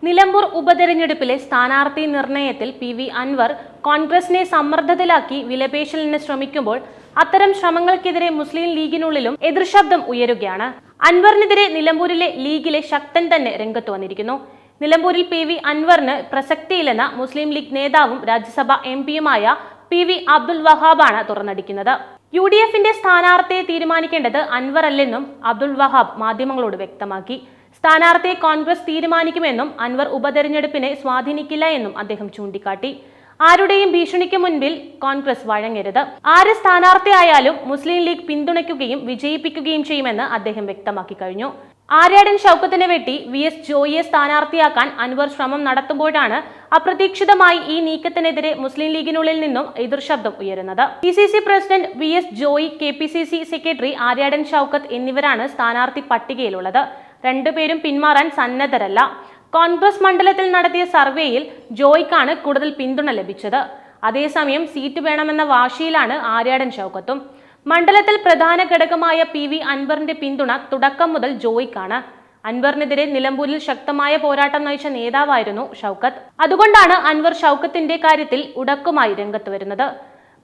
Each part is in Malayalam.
നിലമ്പൂർ ഉപതെരഞ്ഞെടുപ്പിലെ സ്ഥാനാർത്ഥി നിർണയത്തിൽ പി.വി. അൻവർ കോൺഗ്രസിനെ സമ്മർദ്ദത്തിലാക്കി വിലപേശലിന് ശ്രമിക്കുമ്പോൾ അത്തരം ശ്രമങ്ങൾക്കെതിരെ മുസ്ലിം ലീഗിനുള്ളിലും എതിർശബ്ദം ഉയരുകയാണ്. അൻവറിനെതിരെ നിലമ്പൂരിലെ ലീഗിലെ ശക്തൻ തന്നെ രംഗത്ത് വന്നിരിക്കുന്നു. നിലമ്പൂരിൽ പി.വി. അൻവറിന് പ്രസക്തിയില്ലെന്ന മുസ്ലിം ലീഗ് നേതാവും രാജ്യസഭാ എം.പിയുമായ പി.വി. അബ്ദുൽ വഹാബാണ് തുറന്നടിക്കുന്നത്. യു.ഡി.എഫിന്റെ സ്ഥാനാർത്ഥിയെ തീരുമാനിക്കേണ്ടത് അൻവർ അല്ലെന്നും അബ്ദുൽ വഹാബ് മാധ്യമങ്ങളോട് വ്യക്തമാക്കി. സ്ഥാനാർത്ഥിയെ കോൺഗ്രസ് തീരുമാനിക്കുമെന്നും അൻവർ ഉപതെരഞ്ഞെടുപ്പിനെ സ്വാധീനിക്കില്ല എന്നും അദ്ദേഹം ചൂണ്ടിക്കാട്ടി. ആരുടെയും ഭീഷണിക്ക് മുൻപിൽ കോൺഗ്രസ് വഴങ്ങരുത്. ആര് സ്ഥാനാർത്ഥിയായാലും മുസ്ലിം ലീഗ് പിന്തുണയ്ക്കുകയും വിജയിപ്പിക്കുകയും ചെയ്യുമെന്ന് അദ്ദേഹം വ്യക്തമാക്കി കഴിഞ്ഞു. ആര്യാടൻ ഷൗക്കത്തിനെ വെട്ടി വി.എസ്. ജോയിയെ സ്ഥാനാർത്ഥിയാക്കാൻ അൻവർ ശ്രമം നടത്തുമ്പോഴാണ് അപ്രതീക്ഷിതമായി ഈ നീക്കത്തിനെതിരെ മുസ്ലിം ലീഗിനുള്ളിൽ നിന്നും എതിർശബ്ദം ഉയരുന്നത്. PCC president VS. Joy, KPCC secretary Aryadan Shoukath എന്നിവരാണ് സ്ഥാനാർത്ഥി പട്ടികയിലുള്ളത്. രണ്ടുപേരും പിന്മാറാൻ സന്നദ്ധരല്ല. കോൺഗ്രസ് മണ്ഡലത്തിൽ നടത്തിയ സർവേയിൽ ജോയിക്കാണ് കൂടുതൽ പിന്തുണ ലഭിച്ചത്. അതേസമയം സീറ്റ് വേണമെന്ന വാശിയിലാണ് ആര്യാടൻ ഷൗക്കത്തും. മണ്ഡലത്തിൽ പ്രധാന ഘടകമായ പി.വി. അൻവറിന്റെ പിന്തുണ തുടക്കം മുതൽ ജോയിക്കാണ്. അൻവറിനെതിരെ നിലമ്പൂരിൽ ശക്തമായ പോരാട്ടം നയിച്ച നേതാവായിരുന്നു ഷൗക്കത്ത്. അതുകൊണ്ടാണ് അൻവർ ഷൗക്കത്തിന്റെ കാര്യത്തിൽ ഉടക്കുമായി രംഗത്ത് വരുന്നത്.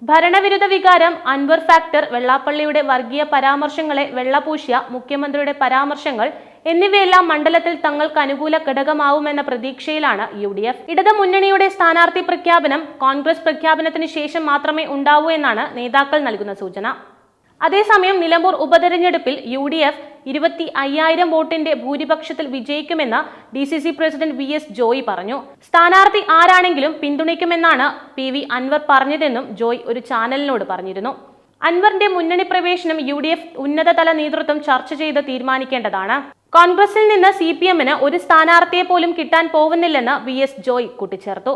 ഭരണവിരുദ്ധ വികാരം, അൻവർ ഫാക്ടർ, വെള്ളാപ്പള്ളിയുടെ വർഗീയ പരാമർശങ്ങളെ വെള്ളപൂശിയ മുഖ്യമന്ത്രിയുടെ പരാമർശങ്ങൾ എന്നിവയെല്ലാം മണ്ഡലത്തിൽ തങ്ങൾക്ക് അനുകൂല ഘടകമാവുമെന്ന പ്രതീക്ഷയിലാണ് യു.ഡി.എഫ്. ഇടത് മുന്നണിയുടെ സ്ഥാനാർത്ഥി പ്രഖ്യാപനം കോൺഗ്രസ് പ്രഖ്യാപനത്തിന് ശേഷം മാത്രമേ ഉണ്ടാവൂ എന്നാണ് നേതാക്കൾ നൽകുന്ന സൂചന. അതേസമയം നിലമ്പൂർ ഉപതെരഞ്ഞെടുപ്പിൽ യു.ഡി.എഫ് 25,000 വോട്ടിന്റെ ഭൂരിപക്ഷത്തിൽ വിജയിക്കുമെന്ന് ഡി.സി.സി പ്രസിഡന്റ് വി.എസ്. ജോയി പറഞ്ഞു. സ്ഥാനാർത്ഥി ആരാണെങ്കിലും പിന്തുണയ്ക്കുമെന്നാണ് പി.വി. അൻവർ പറഞ്ഞതെന്നും ജോയ് ഒരു ചാനലിനോട് പറഞ്ഞിരുന്നു. അൻവറിന്റെ മുന്നണി പ്രവേശനം യു.ഡി.എഫ് ഉന്നതതല നേതൃത്വം ചർച്ച ചെയ്ത് തീരുമാനിക്കേണ്ടതാണ്. കോൺഗ്രസിൽ നിന്ന് CPM-ന് ഒരു സ്ഥാനാർത്ഥിയെ പോലും കിട്ടാൻ പോകുന്നില്ലെന്ന് വി.എസ്. ജോയ് കൂട്ടിച്ചേർത്തു.